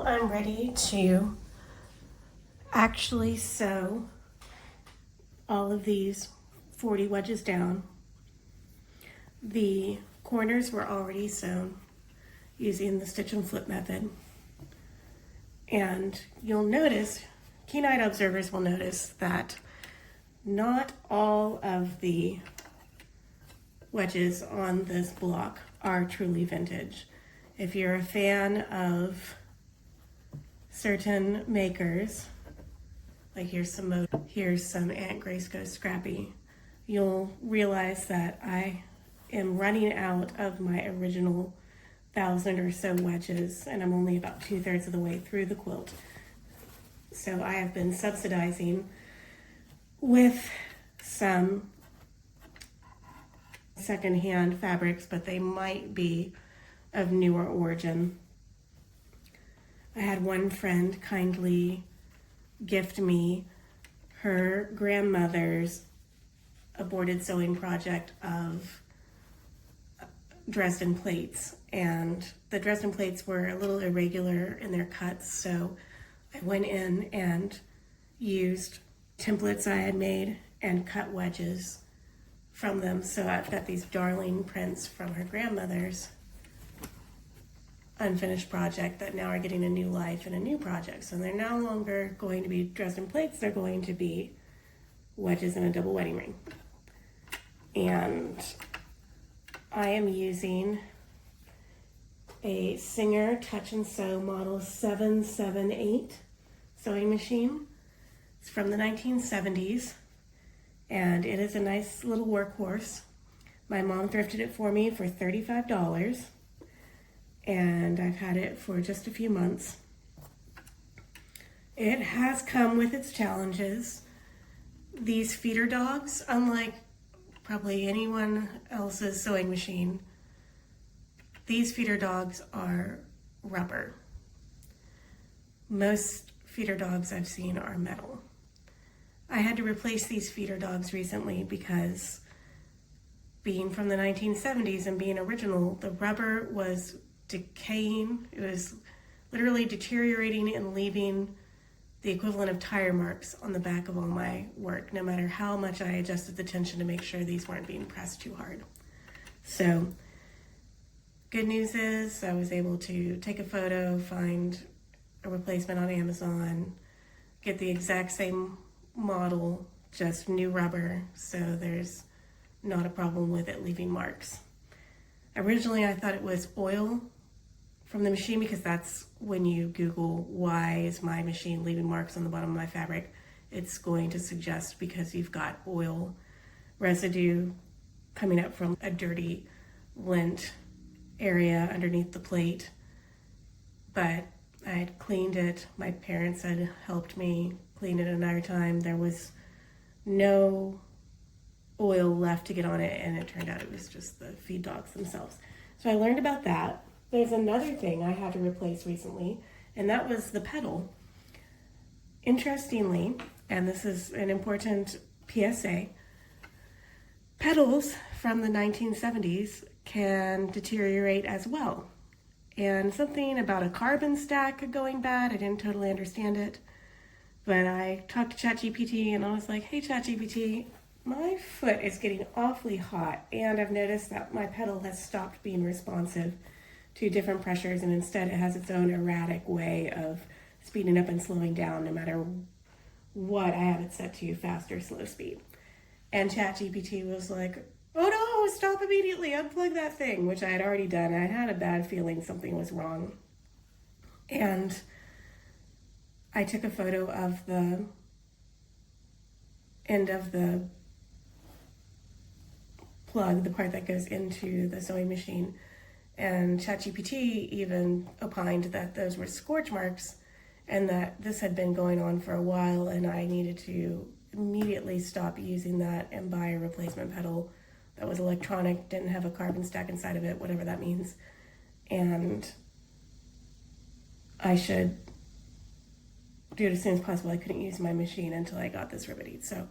I'm ready to actually sew all of these 40 wedges down. The corners were already sewn using the stitch and flip method. And you'll notice, keen-eyed observers will notice that not all of the wedges on this block are truly vintage. If you're a fan of certain makers, like here's some Aunt Grace Goes Scrappy, you'll realize that I am running out of my original 1,000 or so wedges, and I'm only about 2/3 of the way through the quilt. So I have been subsidizing with some secondhand fabrics, but they might be of newer origin. I had one friend kindly gift me her grandmother's aborted sewing project of Dresden plates, and the Dresden plates were a little irregular in their cuts, so I went in and used templates I had made and cut wedges from them. So I've got these darling prints from her grandmother's unfinished project that now are getting a new life in a new project. So they're no longer going to be Dresden plates, they're going to be wedges in a double wedding ring. And I am using a Singer Touch and Sew model 778 sewing machine. It's from the 1970s, and it is a nice little workhorse. My mom thrifted it for me for $35, and I've had it for just a few months. It has come with its challenges. These feeder dogs, unlike probably anyone else's sewing machine, these feeder dogs are rubber. Most feeder dogs I've seen are metal. I had to replace these feeder dogs recently because, being from the 1970s and being original, the rubber was decaying. It was literally deteriorating and leaving the equivalent of tire marks on the back of all my work, no matter how much I adjusted the tension to make sure these weren't being pressed too hard. So, good news is I was able to take a photo, find a replacement on Amazon, get the exact same model, just new rubber, so there's not a problem with it leaving marks. Originally I thought it was oil from the machine, because that's when you Google why is my machine leaving marks on the bottom of my fabric, it's going to suggest because you've got oil residue coming up from a dirty lint area underneath the plate. But I had cleaned it, my parents had helped me clean it another time. There was no oil left to get on it, and it turned out it was just the feed dogs themselves. So I learned about that. There's another thing I had to replace recently, and that was the pedal. Interestingly, and this is an important PSA, pedals from the 1970s can deteriorate as well. And something about a carbon stack going bad, I didn't totally understand it, but I talked to ChatGPT and I was like, hey ChatGPT, my foot is getting awfully hot, and I've noticed that my pedal has stopped being responsive to different pressures, and instead it has its own erratic way of speeding up and slowing down no matter what I have it set to, fast or slow speed. And ChatGPT was like, oh no, stop immediately, unplug that thing, which I had already done. I had a bad feeling something was wrong. And I took a photo of the end of the plug, the part that goes into the sewing machine, and ChatGPT even opined that those were scorch marks and that this had been going on for a while, and I needed to immediately stop using that and buy a replacement pedal that was electronic, didn't have a carbon stack inside of it, whatever that means, and I should do it as soon as possible. I couldn't use my machine until I got this remedied. So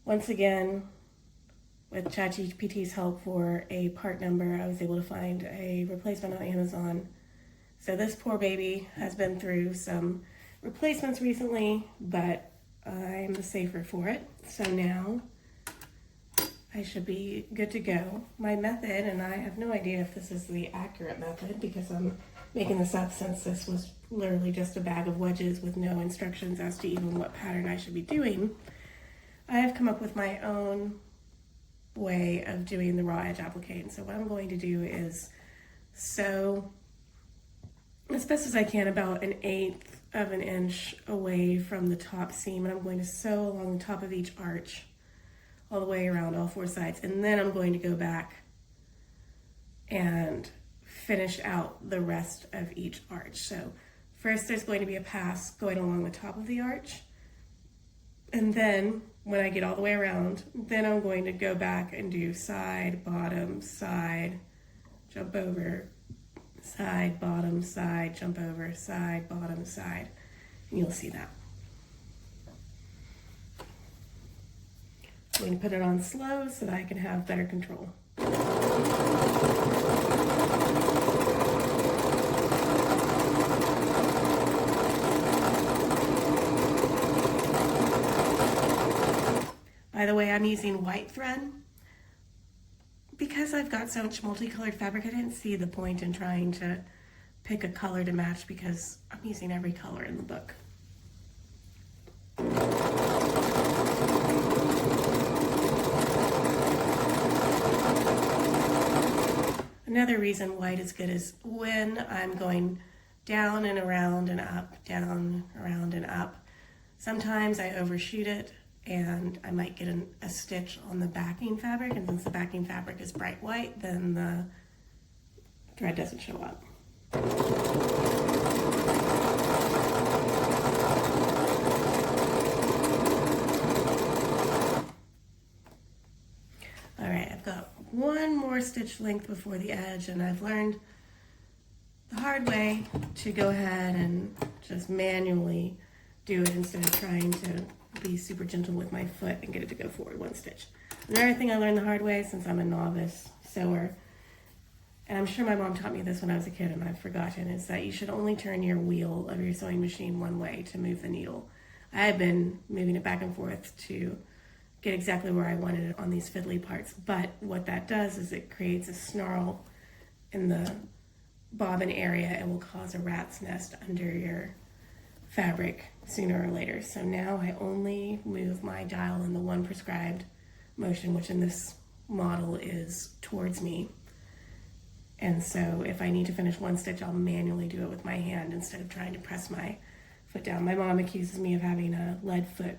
once again, with ChatGPT's help for a part number, I was able to find a replacement on Amazon So this poor baby has been through some replacements recently, but I'm the safer for it. So now I should be good to go. My method, and I have no idea if this is the accurate method because I'm making this up since this was literally just a bag of wedges with no instructions as to even what pattern I should be doing. I have come up with my own way of doing the raw edge applique. And so what I'm going to do is sew as best as I can about 1/8 of an inch away from the top seam, and I'm going to sew along the top of each arch all the way around all 4 sides, and then I'm going to go back and finish out the rest of each arch. So first there's going to be a pass going along the top of the arch, and then when I get all the way around, then I'm going to go back and do side, bottom, side, jump over, side, bottom, side, jump over, side, bottom, side, and you'll see that. I'm going to put it on slow so that I can have better control. By the way, I'm using white thread. Because I've got so much multicolored fabric, I didn't see the point in trying to pick a color to match because I'm using every color in the book. Another reason white is good is when I'm going down and around and up, down, around and up, sometimes I overshoot it and I might get a stitch on the backing fabric, and since the backing fabric is bright white, then the thread doesn't show up. Alright, I've got one more stitch length before the edge, and I've learned the hard way to go ahead and just manually do it instead of trying to be super gentle with my foot and get it to go forward 1 stitch. Another thing I learned the hard way since I'm a novice sewer, and I'm sure my mom taught me this when I was a kid and I've forgotten, is that you should only turn your wheel of your sewing machine one way to move the needle. I have been moving it back and forth to get exactly where I wanted it on these fiddly parts, but what that does is it creates a snarl in the bobbin area and will cause a rat's nest under your fabric sooner or later. So now I only move my dial in the one prescribed motion, which in this model is towards me. And so if I need to finish 1 stitch, I'll manually do it with my hand instead of trying to press my foot down. My mom accuses me of having a lead foot,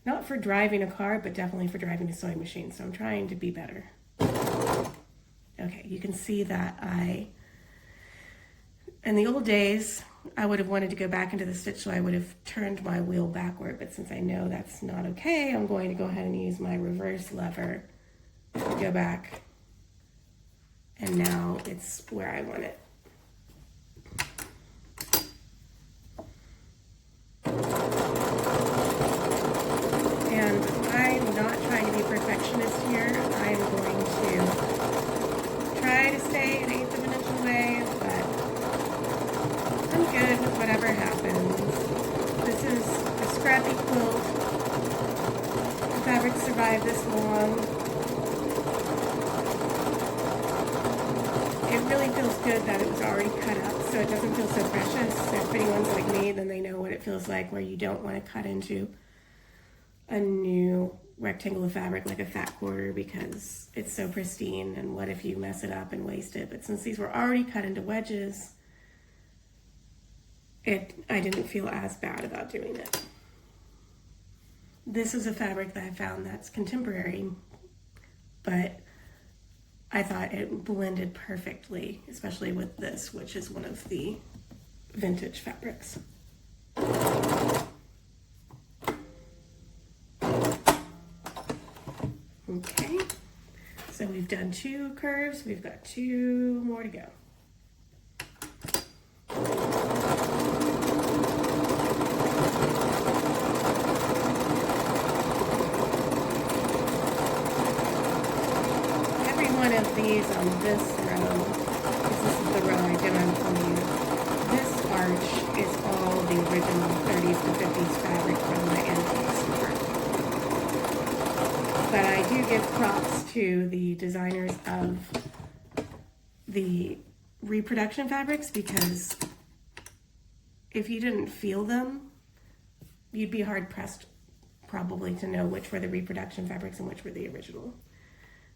not for driving a car, but definitely for driving a sewing machine. So I'm trying to be better. Okay, you can see that in the old days, I would have wanted to go back into the stitch, so I would have turned my wheel backward, but since I know that's not okay, I'm going to go ahead and use my reverse lever to go back, and now it's where I want it. And I'm not trying to be a perfectionist here. I'm going to try to stay an 1/8 of an inch away, but I'm good with whatever happens. This is a Scrappy quilt. The fabric survived this long. It really feels good that it was already cut up, so it doesn't feel so precious. So if anyone's like me, then they know what it feels like where you don't want to cut into a new rectangle of fabric like a fat quarter because it's so pristine, and what if you mess it up and waste it? But since these were already cut into wedges, I didn't feel as bad about doing it. This is a fabric that I found that's contemporary, but I thought it blended perfectly, especially with this, which is one of the vintage fabrics. Okay, so we've done 2 curves, we've got 2 more to go. Every one of these on this row, because this is the row I demoed for you, original 30s to 50s fabric from my antique store. But I do give props to the designers of the reproduction fabrics, because if you didn't feel them, you'd be hard pressed probably to know which were the reproduction fabrics and which were the original.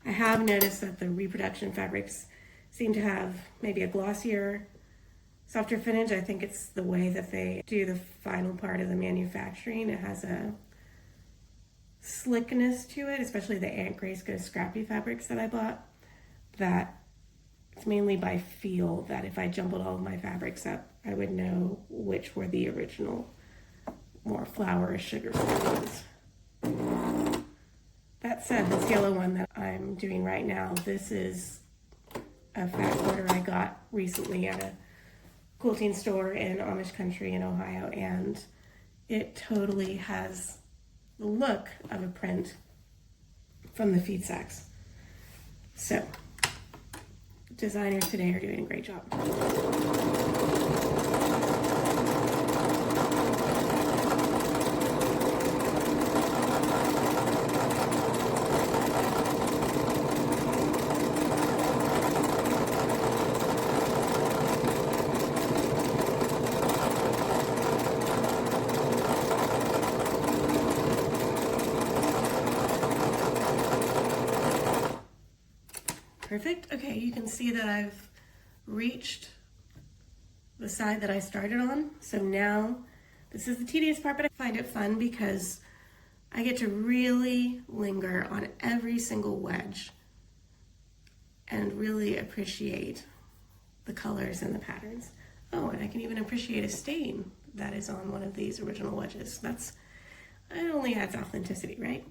I have noticed that the reproduction fabrics seem to have maybe a glossier, softer finish. I think it's the way that they do the final part of the manufacturing. It has a slickness to it, especially the Aunt Grace Go Scrappy fabrics that I bought, that it's mainly by feel that if I jumbled all of my fabrics up, I would know which were the original, more flower sugar ones. That said, this yellow one that I'm doing right now, this is a fat quarter I got recently at a quilting store in Amish country in Ohio, and it totally has the look of a print from the feed sacks. So, designers today are doing a great job. Perfect. Okay, you can see that I've reached the side that I started on. So now, this is the tedious part, but I find it fun because I get to really linger on every single wedge and really appreciate the colors and the patterns. Oh, and I can even appreciate a stain that is on one of these original wedges. It only adds authenticity, right?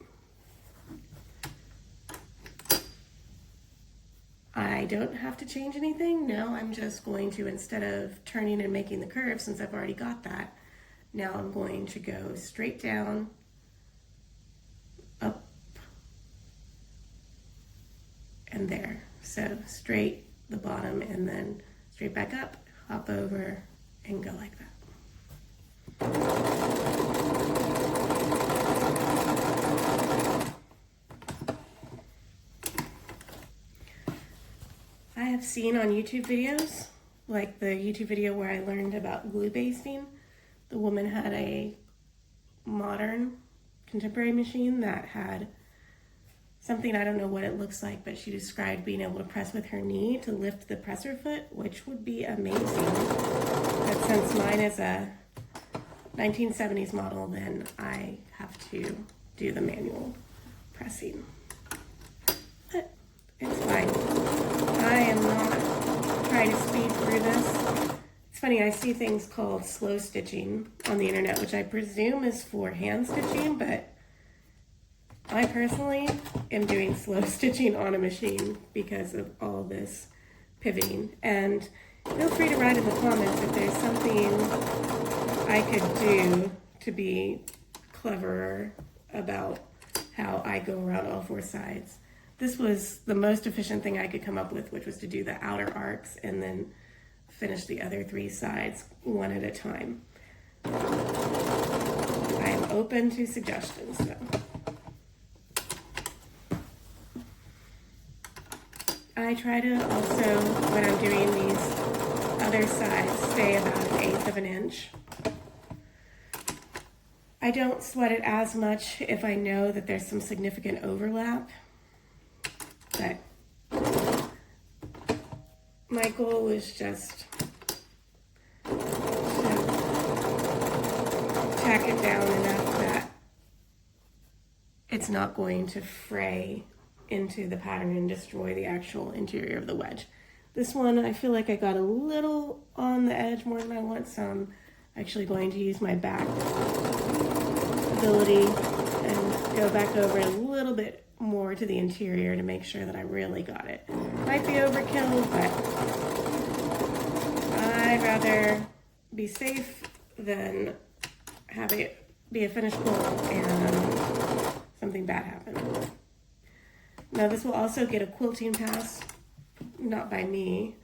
I don't have to change anything. No, I'm just going to, instead of turning and making the curve, since I've already got that, now I'm going to go straight down, up, and there. So straight the bottom and then straight back up, hop over, and go like that. I have seen on YouTube videos, like the YouTube video where I learned about glue basting, the woman had a modern contemporary machine that had something, I don't know what it looks like, but she described being able to press with her knee to lift the presser foot, which would be amazing. But since mine is a 1970s model, then I have to do the manual pressing. But it's fine. I am not trying to speed through this. It's funny, I see things called slow stitching on the internet, which I presume is for hand stitching, but I personally am doing slow stitching on a machine because of all this pivoting. And feel free to write in the comments if there's something I could do to be cleverer about how I go around all four sides. This was the most efficient thing I could come up with, which was to do the outer arcs and then finish the other three sides one at a time. I am open to suggestions, though. I try to also, when I'm doing these other sides, stay about 1/8 of an inch. I don't sweat it as much if I know that there's some significant overlap. But my goal is just to tack it down enough that it's not going to fray into the pattern and destroy the actual interior of the wedge. This one, I feel like I got a little on the edge more than I want, so I'm actually going to use my back ability and go back over a little bit more to the interior to make sure that I really got it. Might be overkill, but I'd rather be safe than have it be a finished quilt and something bad happen. Now this will also get a quilting pass, not by me.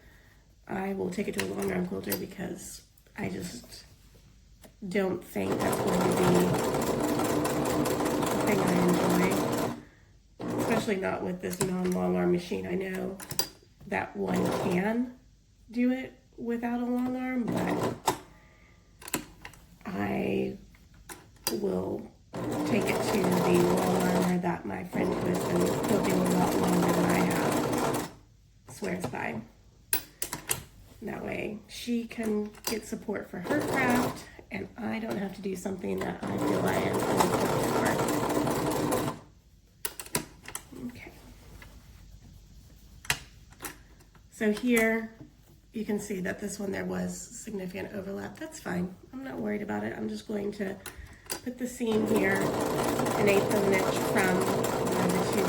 I will take it to a Longarm quilter because I just don't think that's going to be the thing I enjoy, especially not with this non-long arm machine. I know that one can do it without a long arm, but I will take it to the long armor that my friend who has been quilting a lot longer than I have swears by. That way she can get support for her craft and I don't have to do something that I feel I am unequipped for. Okay. So here you can see that this one there was significant overlap. That's fine. I'm not worried about it. I'm just going to put the seam here, an 1/8 of an inch from where the two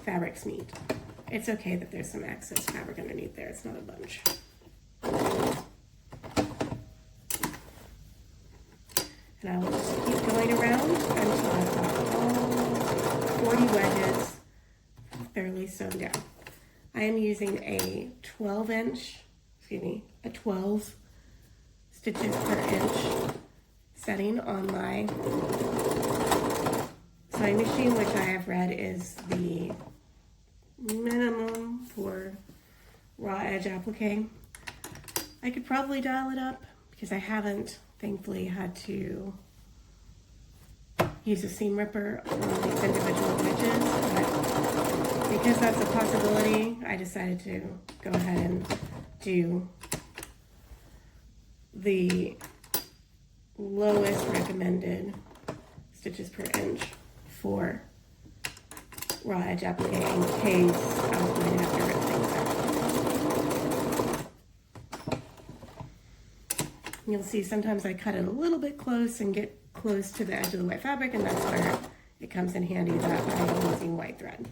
fabrics meet. It's okay that there's some excess fabric underneath there. It's not a bunch. And I will just keep going around until I've got all 40 wedges fairly sewn down. I am using a 12 stitches per inch setting on my sewing machine, which I have read is the minimum for raw edge applique. I could probably dial it up because I haven't, thankfully, had to use a seam ripper on these individual wedges, but because that's a possibility, I decided to go ahead and do the lowest recommended stitches per inch for raw edge applique in case I was going to have to rip things out. You'll see sometimes I cut it a little bit close and get close to the edge of the white fabric, and that's where it comes in handy that I am using white thread.